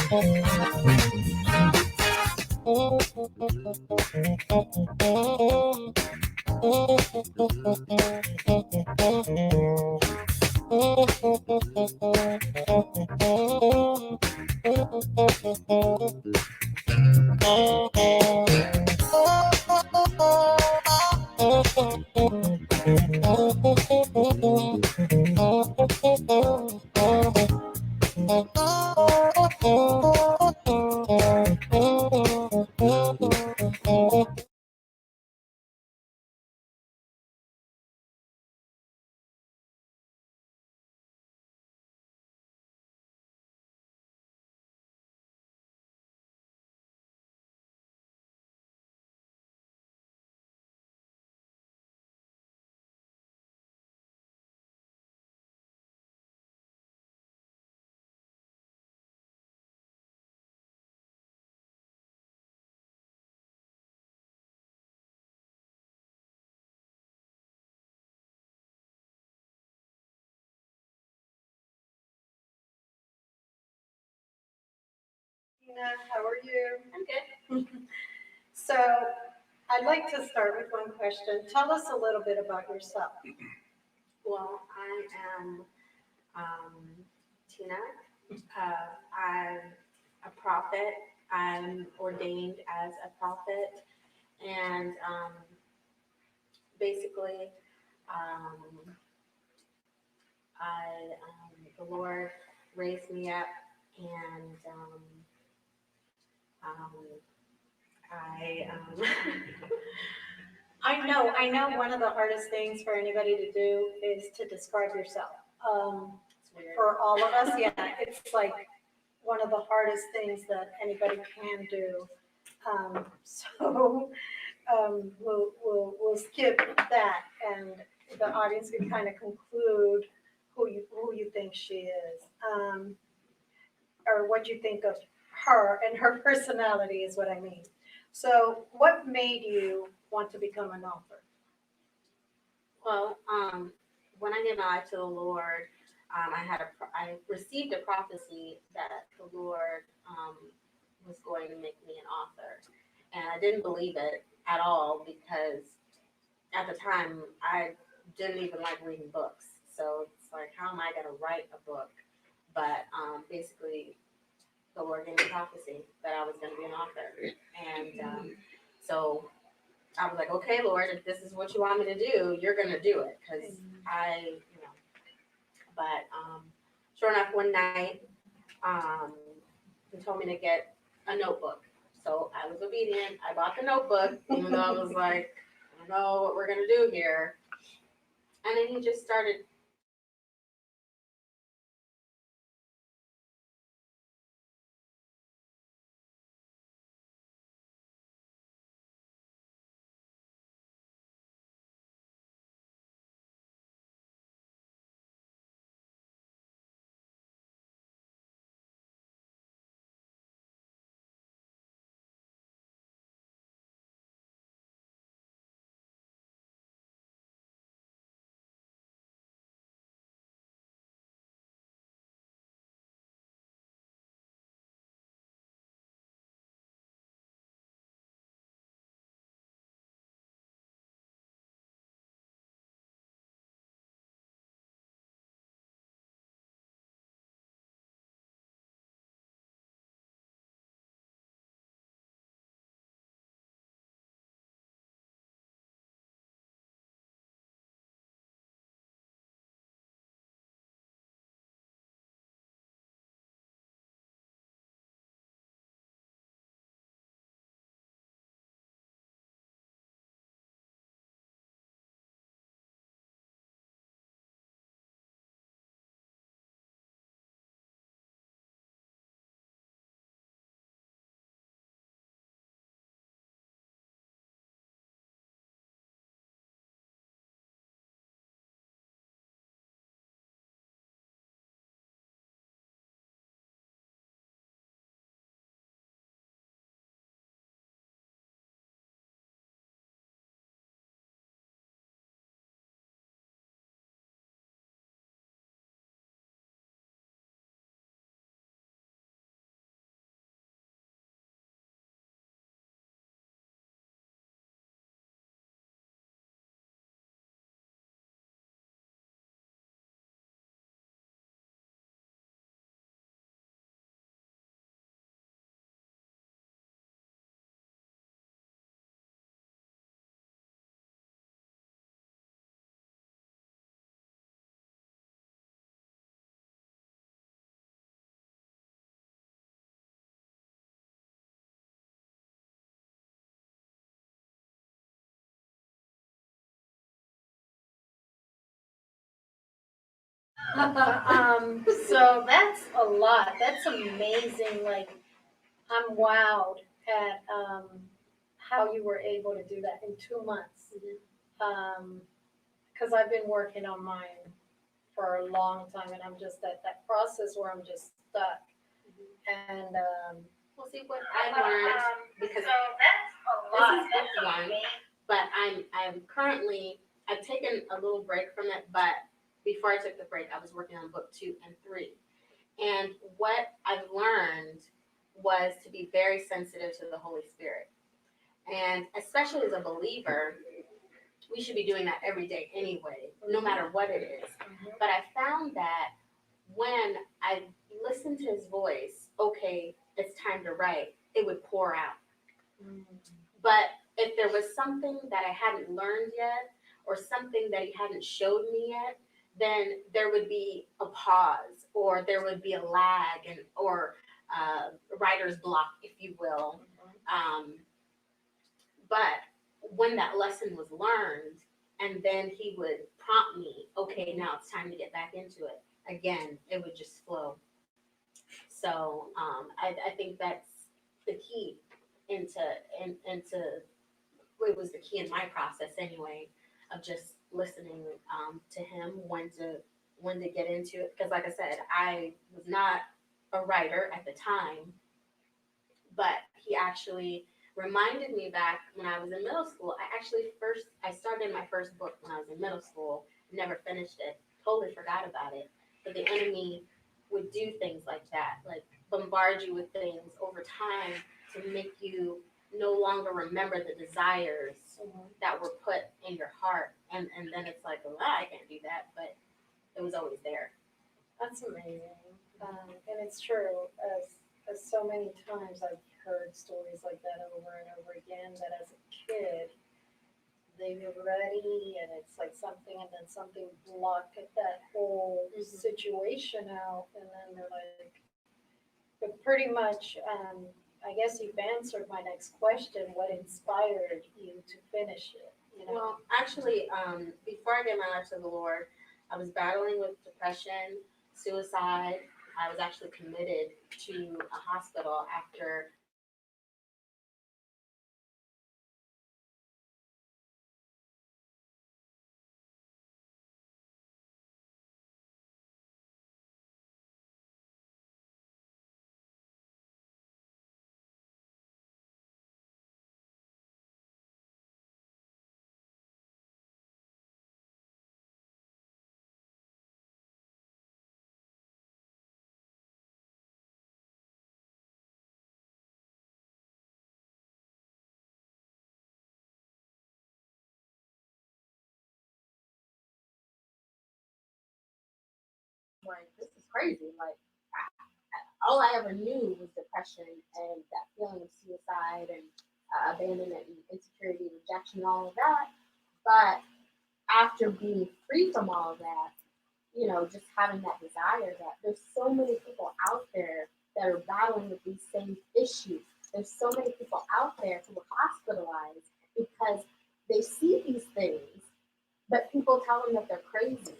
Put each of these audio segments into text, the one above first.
Tina, how are you? I'm good. So I'd like to start with one question. Tell us a little bit about yourself. Well, I am Tina. I'm a prophet. I'm ordained as a prophet, and basically, um, the Lord raised me up, and um, I I know one of the hardest things for anybody to do is to describe yourself. it's weird. For all of us, yeah, it's like one of the hardest things that anybody can do. So we'll skip that, and the audience can kind of conclude who you think she is, or what you think of her and her personality is what I mean. So, what made you want to become an author? Well, when I gave my life to the Lord, I received a prophecy that the Lord was going to make me an author, and I didn't believe it at all because at the time I didn't even like reading books. So it's like, how am I going to write a book? But basically, the Lord gave me prophecy that I was going to be an author, and so I was like, okay, Lord, if this is what you want me to do, you're going to do it because you know. But sure enough, one night, um, he told me to get a notebook. So I was obedient. I bought the notebook, even though I was like, I don't know what we're going to do here. And then he just started So that's a lot. That's amazing. Like, I'm wowed at how you were able to do that in 2 months. Because I've been working on mine for a long time, and I'm just at that process where I'm just stuck. And Well, see what I learned because so that's a lot. this is book one, but I'm currently I've taken a little break from it, but before I took the break, I was working on book 2 and 3. And what I've learned was to be very sensitive to the Holy Spirit. And especially as a believer, we should be doing that every day anyway, no matter what it is. But I found that when I listened to his voice, okay, it's time to write, it would pour out. But if there was something that I hadn't learned yet, or something that he hadn't showed me yet, then there would be a pause, or there would be a lag, or writer's block, if you will. But when that lesson was learned, and then he would prompt me, okay, now it's time to get back into it. Again, it would just flow. So I think that's the key into it was the key in my process anyway, of just listening to him when to get into it. Because like I said, I was not a writer at the time, but he actually reminded me back when I was in middle school. I started my first book when I was in middle school, never finished it, totally forgot about it. But the enemy would do things like that, like bombard you with things over time to make you no longer remember the desires that were put in your heart. And then it's like, oh, I can't do that, but it was always there. That's amazing. And it's true, as so many times I've heard stories like that over and over again, that as a kid, they were ready, and it's like something, and then something blocked that whole situation out, and then they're like, but pretty much, I guess you've answered my next question. What inspired you to finish it? Well, actually, before I gave my life to the Lord, I was battling with depression, suicide. I was actually committed to a hospital after like, this is crazy. Like, all I ever knew was depression and that feeling of suicide and abandonment and insecurity, rejection, all of that. But after being free from all of that, just having that desire, that there's so many people out there that are battling with these same issues. There's so many people out there who are hospitalized because they see these things, but people tell them that they're crazy.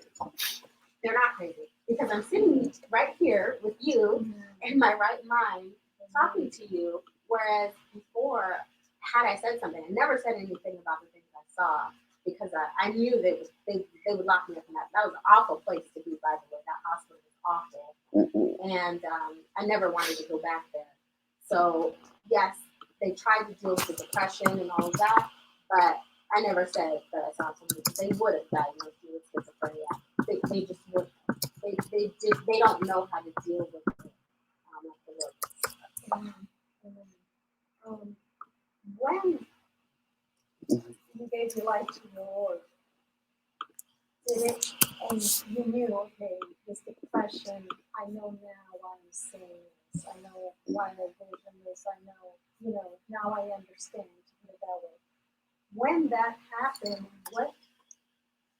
They're not crazy because I'm sitting right here with you in my right mind talking to you. Whereas before, had I said something, I never said anything about the things I saw because I knew they would lock me up in that. That was an awful place to be, by the way. That hospital was awful. And I never wanted to go back there. So yes, they tried to deal with the depression and all of that, but I never said that I saw something. They would have diagnosed me with schizophrenia. They just would. They don't know how to deal with it like the Lord. When you gave your life to the Lord, did it, and you knew, okay, this depression, I know now why I'm saying this, I know why I vision this, I know, now I understand, to put it that way. When that happened, what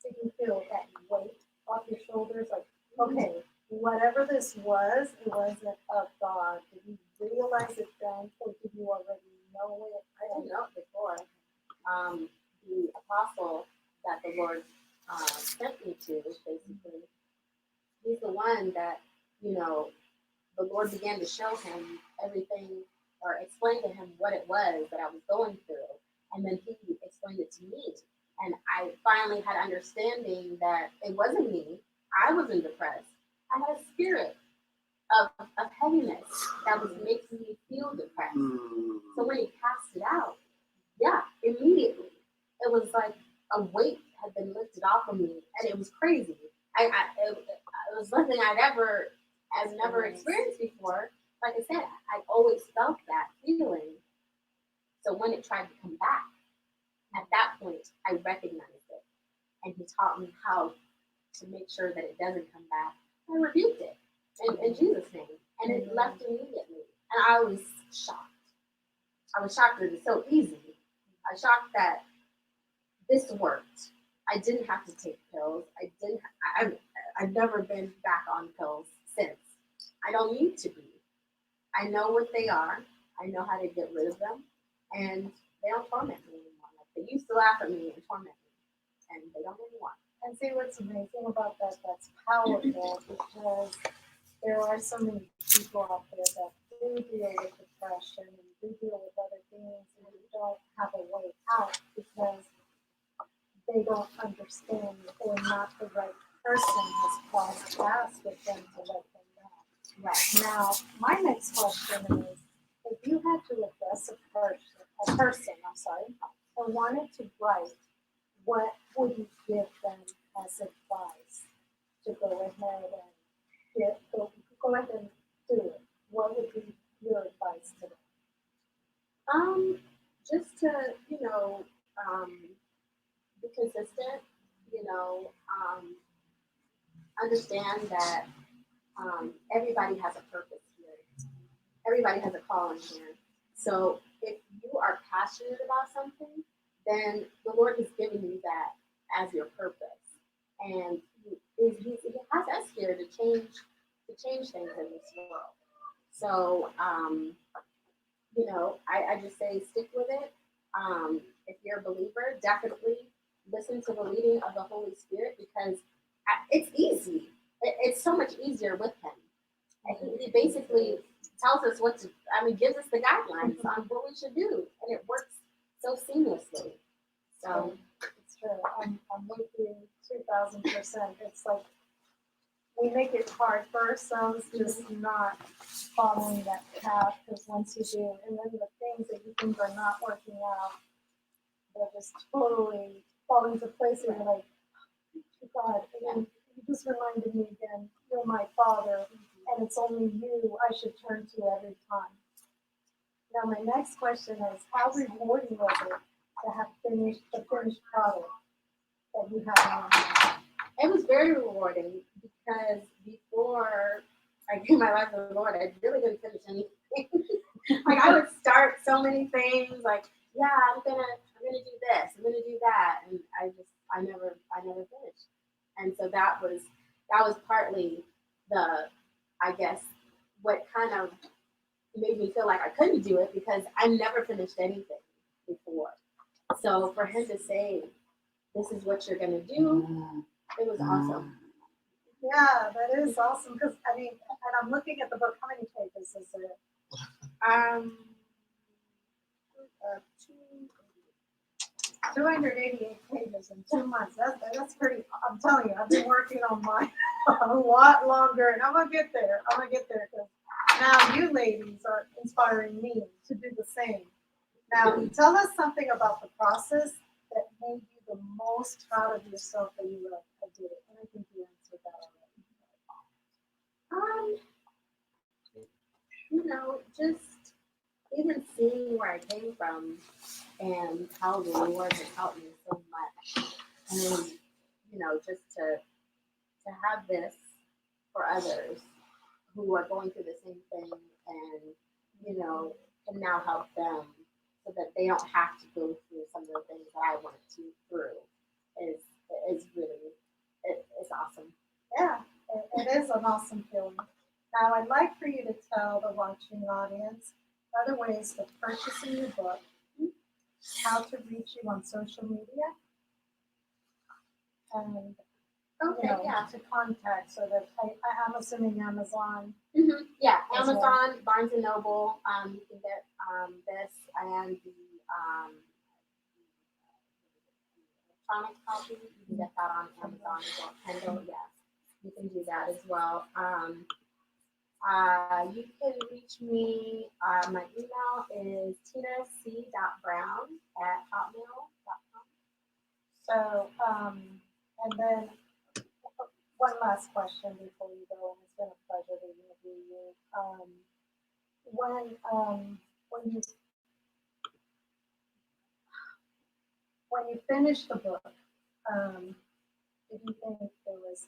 did you feel, that weight off your shoulders? Like, okay, whatever this was, it wasn't of God. Did you realize it then, or did you already know it? I didn't know it before. The apostle that the Lord sent me to, basically, He's the one that, you know, the Lord began to show him everything or explain to him what it was that I was going through. And then he explained it to me. And I finally had understanding that it wasn't me. I wasn't depressed. I had a spirit of heaviness that was making me feel depressed. So when he cast it out, yeah, immediately, it was like a weight had been lifted off of me, and it was crazy. It was nothing I'd never experienced before. Like I said, I always felt that feeling. So when it tried to come back, at that point, I recognized it, and he taught me how to make sure that it doesn't come back. I rebuked it in Jesus' name, and it left immediately. And I was shocked. I was shocked that it was so easy. I was shocked that this worked. I didn't have to take pills. I've never been back on pills since. I don't need to be. I know what they are. I know how to get rid of them, and they don't torment me anymore. Like they used to laugh at me and torment me, and they don't anymore. And see what's amazing about that, that's powerful because there are so many people out there that do deal with depression and do deal with other things and don't have a way out because they don't understand or not the right person has crossed paths with them to let them know. Right. Now, my next question is, if you had to address a person, and wanted to write, what would you give them as advice to go ahead and go ahead and do it? What would be your advice to them? Just to, be consistent, understand that everybody has a purpose here. Everybody has a calling here. So if you are passionate about something, then the Lord has given you that as your purpose. And he has us here to change things in this world. So, I just say stick with it. If you're a believer, definitely listen to the leading of the Holy Spirit because it's easy. It's so much easier with Him. And He basically tells us gives us the guidelines on what we should do, and it works so seamlessly. So it's true. I'm with you 2,000%. It's like we make it hard for ourselves just not following that path because once you do, and then the things that you think are not working out, they'll just totally fall into place and you're like, oh, God, and you just reminded me again, you're my Father, and it's only you I should turn to every time. Now my next question is, how rewarding was it to have finished the finished product that you have in your hand? It was very rewarding because before I gave my life to the Lord, I really didn't finish anything. Like I would start so many things, like, yeah, I'm gonna do this, I'm gonna do that, and I never finished. And so that was partly I guess what kind of made me feel like I couldn't do it because I never finished anything before. So for him to say, this is what you're gonna do, it was awesome. Yeah, that is awesome because and I'm looking at the book. How many pages is it? 288 pages in 2 months. That's pretty. I'm telling you, I've been working on mine a lot longer, and I'm gonna get there. Because now you ladies are inspiring me to do the same. Now, tell us something about the process that made you the most proud of yourself that you did it. And I think you answered that already. Just even seeing where I came from and how the Lord has helped me so much. And, just to have this for others who are going through the same thing and, can now help them so that they don't have to go through some of the things that I went through is really, it's awesome. Yeah, it is an awesome feeling. Now, I'd like for you to tell the watching audience other ways of purchasing your book, how to reach you on social media, and Okay, yeah. to contact, so that I'm assuming Amazon. Yeah, As well. Amazon, Barnes and Noble. You can get this and the electronic copy. You can get that on Amazon as well. Kindle, yes, you can do that as well. You can reach me. My email is tinac.brown@hotmail.com. So, and then one last question before you go, and it's been a pleasure to interview you. When you when you finished the book, did you think it was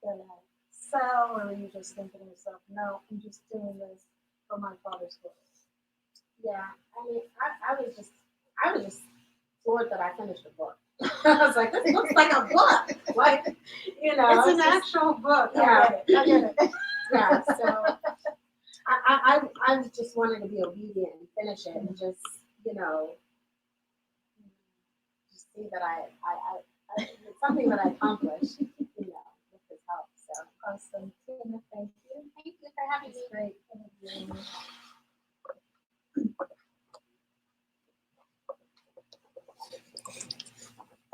gonna sell, or were you just thinking to yourself, no, I'm just doing this for my father's glory? Yeah, I mean, I was just floored that I finished the book. I was like, this looks like a book. Like, It's an actual book. Yeah. I get it. Yeah, so I just wanted to be obedient and finish it and just, just see that it's something that I accomplished, with his help. So Awesome. Tina, thank you. thank you for having me. It's great interviewing you.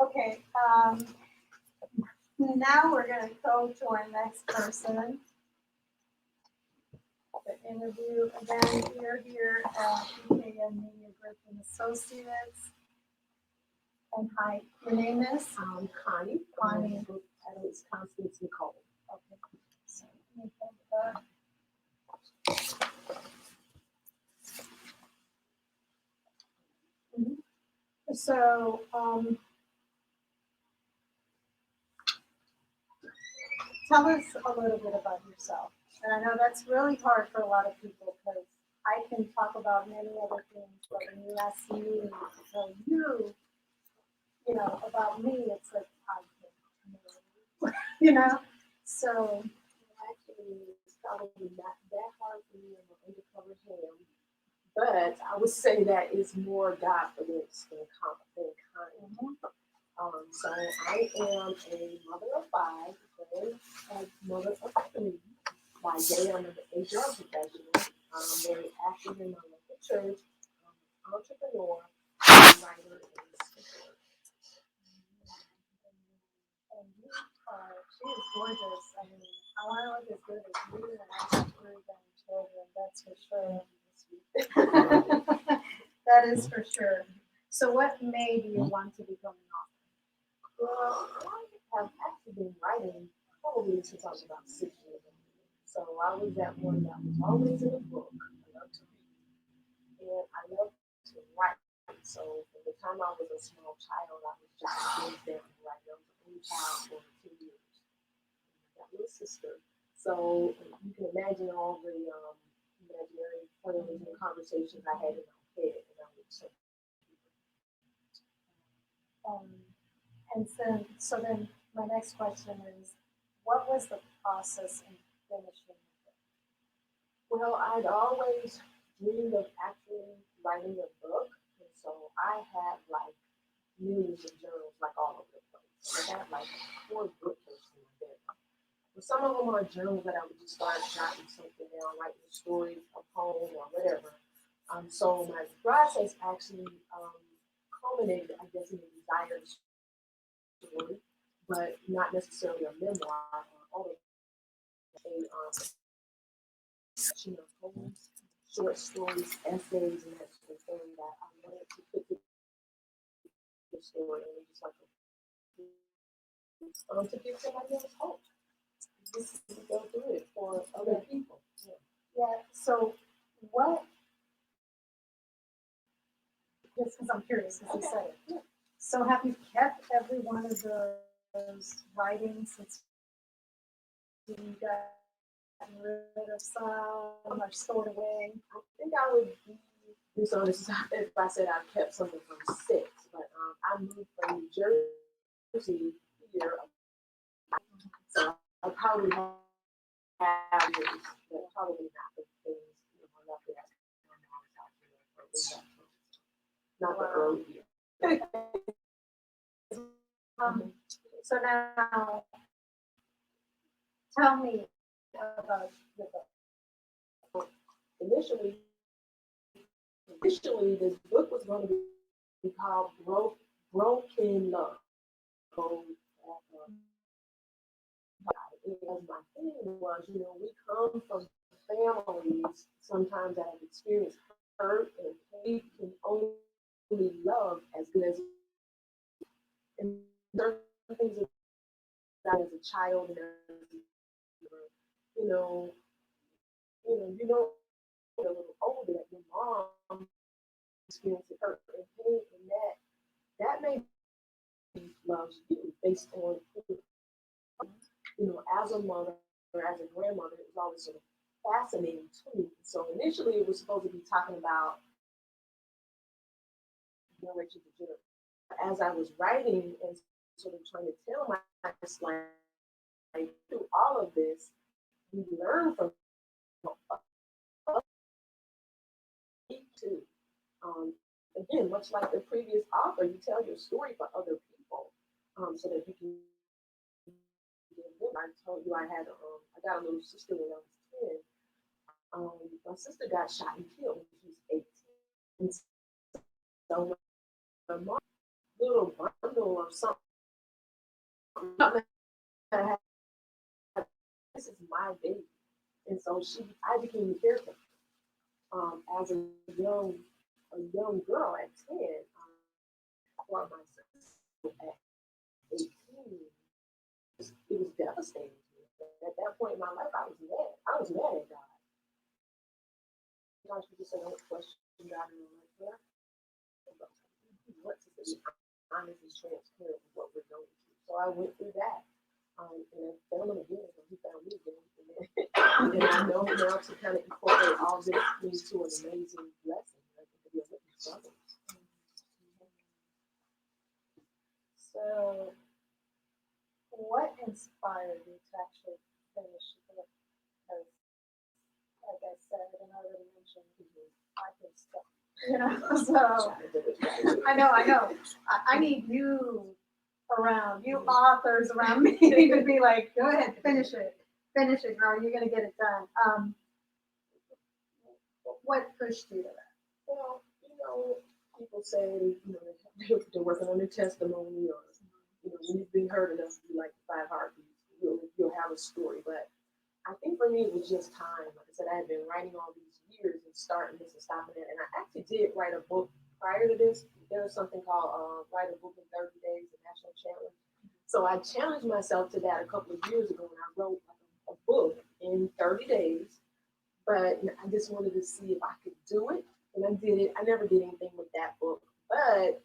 Okay, now we're gonna go to our next person. The interview, again, we're here at DKM Media Group and Associates. And hi, your name is? Connie. Connie. And it's Constance Nicole. Okay. So, let me pull it up. So, tell us a little bit about yourself. And I know that's really hard for a lot of people because I can talk about many other things, but when you ask me to tell you, about me, it's like I can't, So, Actually, it's probably not that hard for me. I'm an undercover ham. But I would say that it's more confidence than kind. So I am a mother of five, and a mother of three. By day, I'm an HR professional. I'm very active in my local church. I'm an entrepreneur, writer, and speaker. and she is gorgeous. I mean, I want to look as good as you, and I have three grandchildren, that's for sure. That is for sure. So what made you want to become an author? Well, I have actually been writing probably since I was about 6 years old. So I was that one that was always in a book. I love to read. And I love to write. So from the time I was a small child, I was just raised there and writing. I was the only child for 2 years. I got a little sister. So you can imagine all the imaginary plans and conversations I had in my head. And I would say, So then my next question is, what was the process in finishing it? well, I'd always dreamed of actually writing a book. And so I had like millions of journals like all over the place. I had like 4 bookcases in my bedroom. But some of them are journals that I would just start jotting something down, writing a story, a poem, or whatever. So my process actually culminated, I guess, in a desired story, but not necessarily a memoir or a poems, short stories, essays, and that sort of thing that I wanted to put the story and just like to give somebody else hope. This is to go through it for other people. Yeah. So what? Just because I'm curious, because you said it. Yeah. So have you kept every one of those writings since you got rid of some or stored away? I think I would be dishonest if I said I kept something from 6, but I moved from New Jersey here, so I probably have these, but probably not the things left there. Not the early year. So now, tell me about the book. Initially, this book was going to be called Broken Love. So, as my thing was, we come from families sometimes that have experienced hurt, and we can only love as good as, and certain things that as a child and you know, a little older that your mom experienced hurt and pain, and that may loves you based on, as a mother or as a grandmother, it was always sort of fascinating to me. So initially, it was supposed to be talking about generation to generation. As I was writing and sort of trying to tell my like through all of this, we learn from me too. Again, much like the previous author, you tell your story for other people, so that you can. I told you I got a little sister when I was 10. My sister got shot and killed when she was 18. And so my mom, little bundle or something, this is my baby. And so I became the caretaker. As a young girl at 10, for my sister at 18, it was devastating to me. At that point in my life, I was mad. I was mad at God. Sometimes people say, don't question God in your life. What to be honest and transparent with what we're going through. So I went through that. And I found him again, and he found me again. And I know now to kind of incorporate all this into an amazing lesson. Like to be a witness to others. So, what inspired you to actually finish the book? Because, like I said, and I already mentioned, I can stop. So I know. I need you around, you authors around me to be like, go ahead, finish it, girl. You're gonna get it done. What pushed you to that? Well, people say, they're working on their testimony, or when you've been hurt enough to be like the 5 heartbeats, you'll have a story. But I think for me, it was just time. Like I said, I had been writing all these years and starting this and stopping it. And I actually did write a book prior to this. There was something called Write a Book in 30 Days, the National Challenge. So I challenged myself to that a couple of years ago, and I wrote a book in 30 days. But I just wanted to see if I could do it. And I did it. I never did anything with that book. But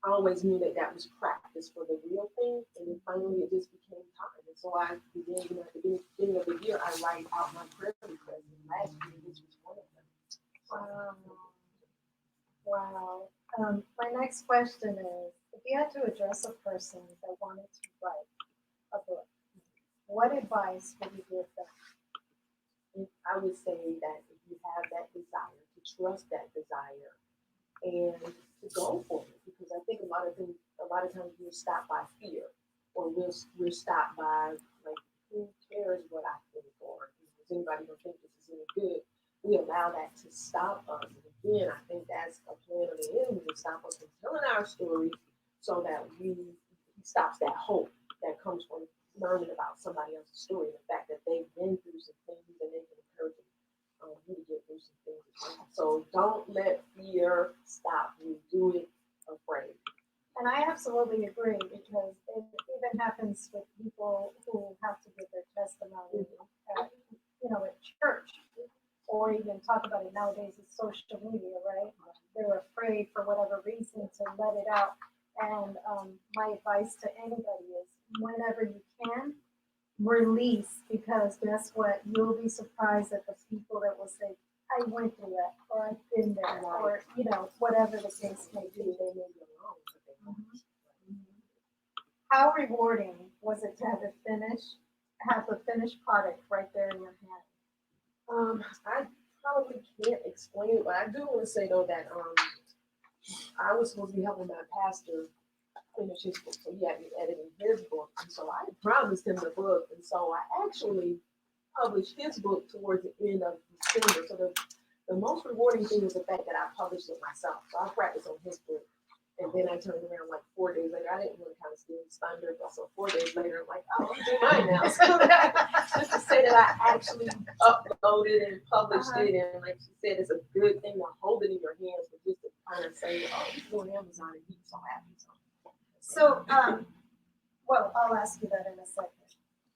I always knew that was practice for the real thing. And then finally, it just became time. And so I began, at the beginning of the year, I write out my prayer requests. And last year, this was one of them. Wow. My next question is, if you had to address a person that wanted to write a book, what advice would you give them? I would say that if you have that desire, to trust that desire and to go for it. Because I think a lot of times we're stopped by fear, or we're stopped by, like, who cares what I think, or is anybody gonna think this is any good? We allow that to stop us. And again, I think that's a plan of the enemy, to stop us from telling our stories, so that he stops that hope that comes from learning about somebody else's story, the fact that they've been through some things, and they can encourage you to get through some things as well. So don't let fear stop you. Do it afraid. And I absolutely agree, because it even happens with people who have to give their testimony at church, or even talk about it nowadays with social media, right? They're afraid for whatever reason to let it out. And my advice to anybody is, whenever you can, release, because guess what? You'll be surprised at the people that will say, I went through that, or I've been there, or, whatever the case may be. They may be alone, but they won't. How rewarding was it to have the finished product right there in your hand? I probably can't explain it, but I do want to say though that I was supposed to be helping my pastor finish his book. So he had me editing his book. And so I promised him the book. And so I actually published his book towards the end of December. So the most rewarding thing was the fact that I published it myself. So I practiced on his book. And then I turned around like 4 days later. I didn't really kind of steal his thunder, but so 4 days later, I'm like, oh, I'm doing mine now. So just to say that I actually uploaded and published it, and like she said, it's a good thing to hold it in your hands, but just to kind of say, oh, he's doing Amazon, and he's so happy. So, well, I'll ask you that in a second.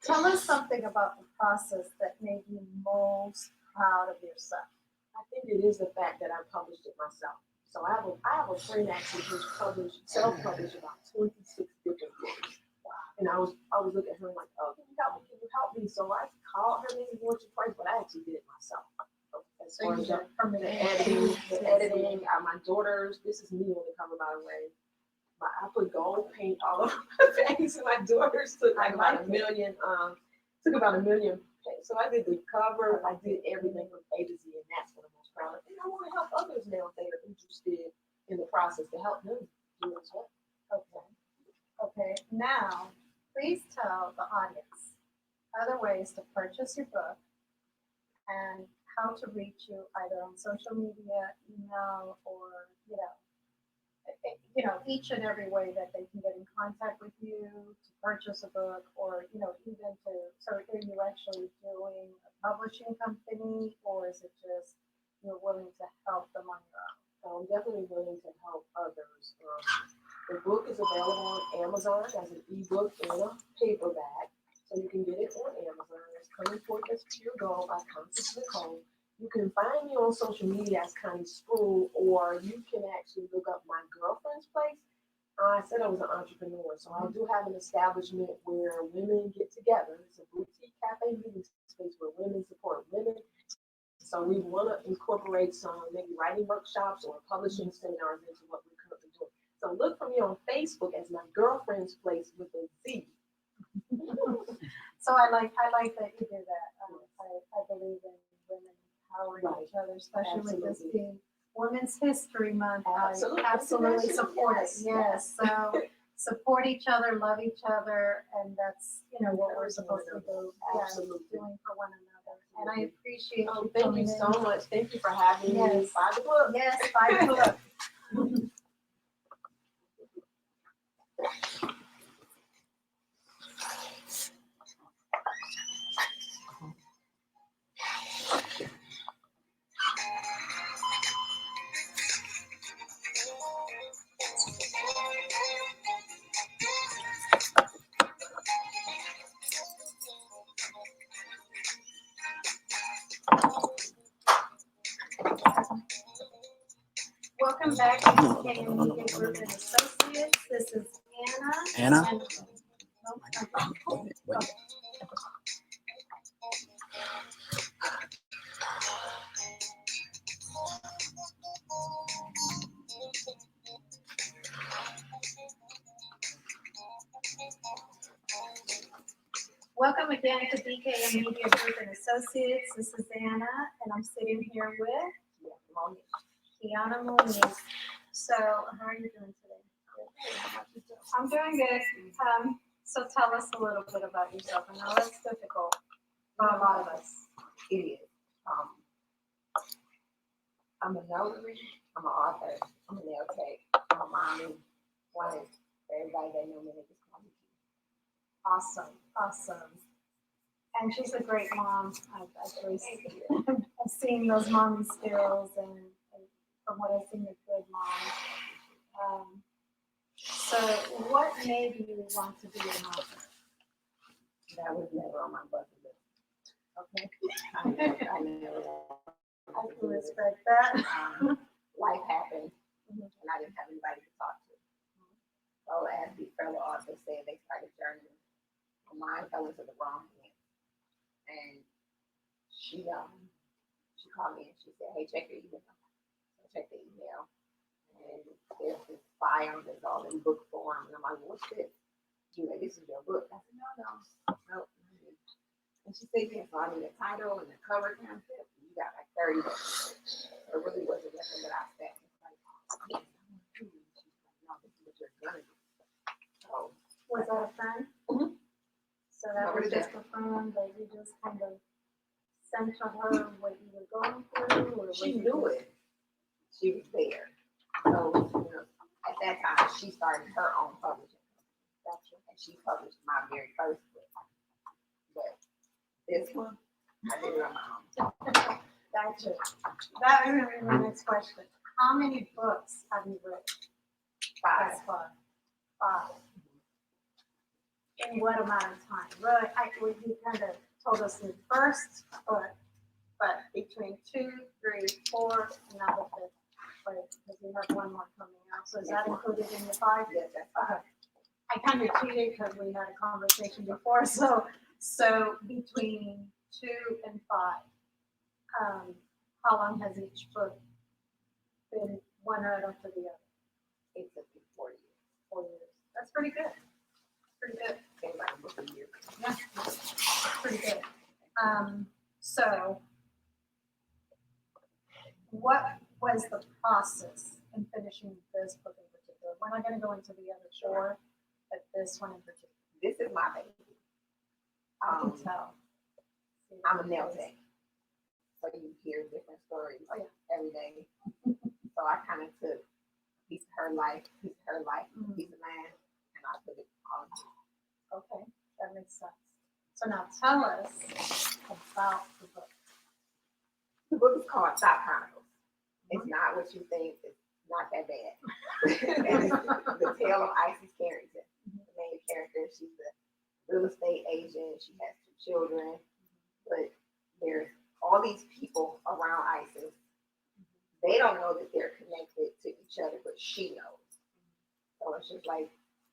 Tell us something about the process that made you most proud of yourself. I think it is the fact that I published it myself. So I have a friend actually who's self-published about 26 different books. And I was looking at her like, oh, can you help me? Can you help me? So I called her maybe once or twice, but I actually did it myself. As far as the editing, my daughters, this is me on the cover, by the way. I put gold paint all over my face, and my daughters took like about a million paints. So I did the cover, I did everything from A to Z, and that's what I'm most proud of. And I want to help others now if they are interested in the process to help them do as well. Okay. Now, please tell the audience other ways to purchase your book and how to reach you either on social media, email, or each and every way that they can get in contact with you to purchase a book, or even to. So, are you actually doing a publishing company, or is it just you're willing to help them on your own? So I'm definitely willing to help others. The book is available on Amazon as an ebook and a paperback, so you can get it on Amazon. It's Coming Forth as Pure Gold by Constance Nicole. You can find me on social media as Connie Sproul, or you can actually look up My Girlfriend's Place. I said I was an entrepreneur, so I do have an establishment where women get together. It's a boutique cafe meeting space where women support women. So we want to incorporate some maybe writing workshops or publishing seminars into what we're currently doing. So look for me on Facebook as My Girlfriend's Place with a Z. So I like that you do that. I believe in women empowering each other, especially with this being Women's History Month. Absolutely. I absolutely support it. Yes. So support each other, love each other, and that's what we're supposed to do. Absolutely. Doing for one another. And I appreciate you thank coming you in. so much. Thank you for having me. Yes. Buy the book. Yes, buy the book. Welcome back to DKM Media Group and Associates. This is Anna. Anna? Wait. Welcome again to DKM Media Group and Associates. This is Anna, and I'm sitting here with Kiana Moniz. So, how are you doing today? I'm doing good. So tell us a little bit about yourself. I know that's difficult for a lot of us. It is. I'm a notary, I'm an author, I'm a nail tech, I'm a mommy, wife. Everybody that know me, they just call me Awesome. And she's a great mom. I've seen those mommy skills, and from what I've seen, a good mom. So what made you want to be an author? That was never on my bucket list. Okay. I never. I can respect that. Life happened, and I didn't have anybody to talk to. So as the fellow authors said, they started journaling. Mine fell into the wrong hands, and she called me and she said, "Hey, check your email." So I checked the email, and there's this file that's all in book form, and I'm like, "What's this?" She's like, "This is your book." I said, "No." And she said, "Yes, so I need a title and a cover concept. You got like 30 books." It really wasn't nothing that I said. It's like, yes, I'm gonna do it. She's like, "No, this is what you're gonna do." that What was is just a friend that you just kind of sent to her what you were going through, or was She it knew just- it. She was there. So, you know, at that time, she started her own publishing. Gotcha. And she published my very first book. But this one, I did it on my own. Gotcha. That was gonna be my next question. How many books have you written thus far? 5. In what amount of time? Really, you kind of told us the first book, but between 2, 3, 4, and now the 5th. Wait, because we have one more coming out. So is that included in the 5? Yes, that's fine. I kind of cheated because we had a conversation before. So between 2 and 5, how long has each book been one right after the other? It took me 4 years. 4 years. That's pretty good. Pretty good. Came out a book a year. Yeah, pretty good. So what was the process in finishing this book in particular? We're not going to go into the other 4, but this one in particular. This is my baby. I can tell. I'm a nail tech. So you hear different stories Oh, yeah. every day. So I kind of took a piece of her life, piece of mine, and I put it on. Okay, that makes sense. So now tell us about the book. The book is called Stop Chronicles. It's not what you think. It's not that bad. And it's the tale of Isis Carrington, the main character. She's a real estate agent. She has 2 children, but there's all these people around Isis. They don't know that they're connected to each other, but she knows. So it's just like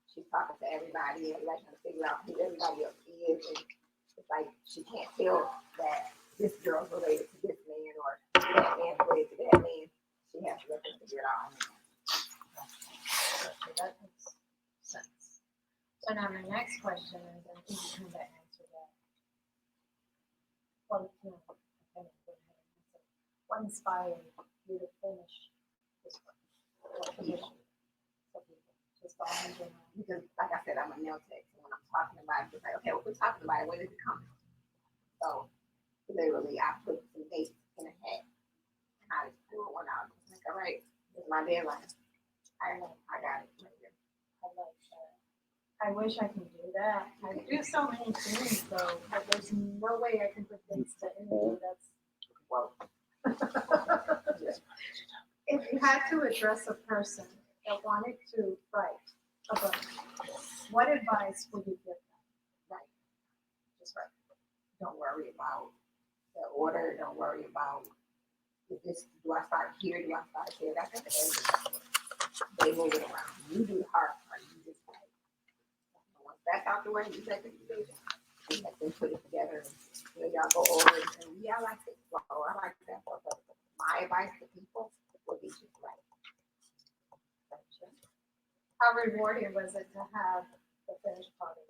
she's talking to everybody and like trying to figure out who everybody else is. And it's like she can't tell that this girl's related to this man or that man's related to that man. She has to let them figure it out. Okay, that makes sense. So now my next question is, I think you kind of answered that. Well, no, I kind of went ahead and answered. What inspired you to finish this book? What position? For people, just all in general. Because, like I said, I'm a nail tech. So when I'm talking about it, it's like, okay, what we're talking about, when is it coming? So, literally, I put some dates in a hat. And I just pulled one out. I was like, all right, this is my deadline. I got it right here. I like that. I wish I can do that. I do so many things though, but there's no way I can put dates to anything. That's Well, if you had to address a person that wanted to write a book, what advice would you give them? right. Just right. Don't worry about the order. Don't worry about do I start here? Do I start here? That's at the end of the book. They move it around. You do the hard part. You just write. Once that's out the way, you take the decision. You have to put it together. And, y'all go over it and yeah, I like it. Well, I like that. But my advice to people would be just write. How rewarding was it to have the finished product?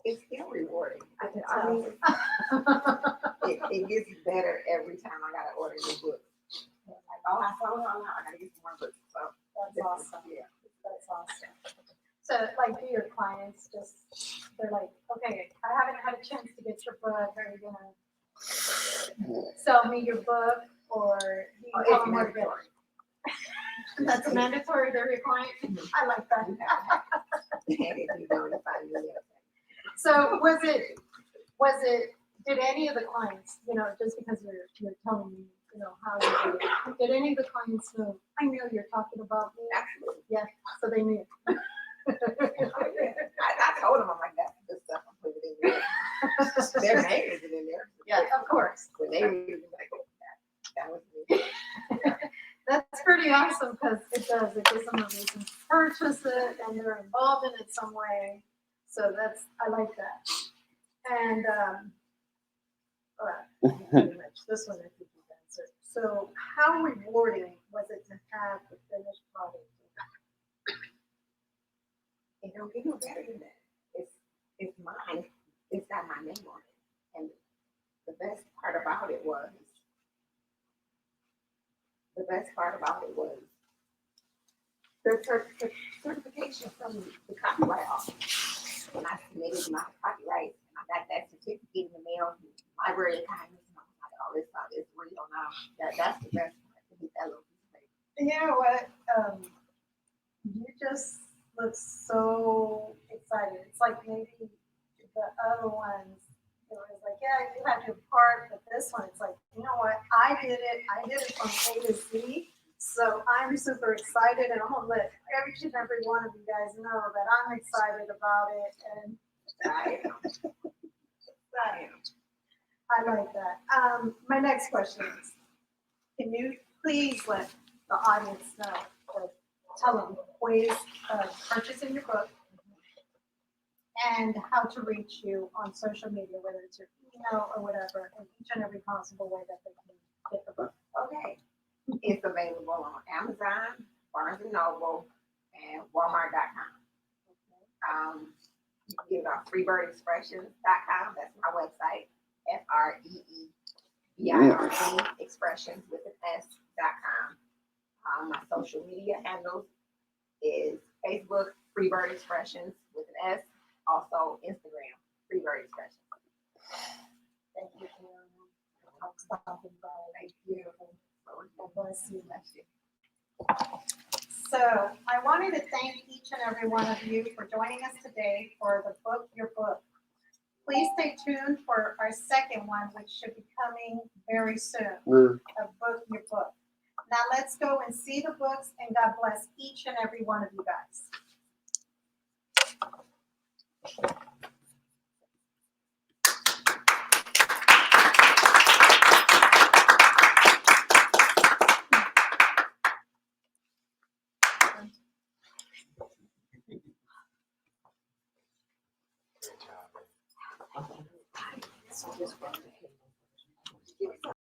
It's still rewarding. I can I tell. mean, it gets better every time I gotta order new books. Like, oh, I gotta get some more books. So That's this is- awesome. Yeah. That's awesome. So, like, do your clients they're like, okay, I haven't had a chance to get your book. Are you gonna sell me your book, or do you Oh, tell it's them where to get mandatory. it? That's mandatory. They're your client. I like that. You have to. And if you don't, if I really So, did any of the clients, just because you're telling me, how you did any of the clients know? I know you're talking about me. absolutely. So they knew. Oh, yeah. I told them I'm like that's good stuff. I'm putting it in there. Their name isn't in there. Yeah, of course. When they read it, like, oh, that was me. That's pretty awesome because it gives them a reason to purchase it and they're involved in it some way. So I like that. And, all right, pretty much this one I think you've answered. So how rewarding was it to have the finished product? It don't get no better than that. It's mine. It's got my name on it. And the best part about it was the certification from the copyright office. And I submitted my copyright, and I got that certificate in the mail from the Library of Congress, and I was like, oh, it's real now. That's the best part, to get that little piece of paper. You know what? You just look so excited. It's like maybe the other ones, it was like, yeah, you have your part, but this one, it's like, you know what? I did it from A to Z. So I'm super excited, and I'm gonna let every one of you guys know that I'm excited about it. And I am. I like that. My next question is, can you please let the audience know, or tell them ways of purchasing your book and how to reach you on social media, whether it's your email or whatever, in each and every possible way that they can get the book. Okay. It's available on Amazon, Barnes and Noble, and Walmart.com. You can get it on freebirdexpressions.com. That's my website. FREEBIRD expressions with an S.com. My social media handles is Facebook Freebird Expressions with an S. Also Instagram Freebird Expressions. Thank you for stopping by. Thank you. God bless you. So I wanted to thank each and every one of you for joining us today for the Book Your Book. Please stay tuned for our second one, which should be coming very soon, of Book Your Book. Now let's go and see the books, and God bless each and every one of you guys.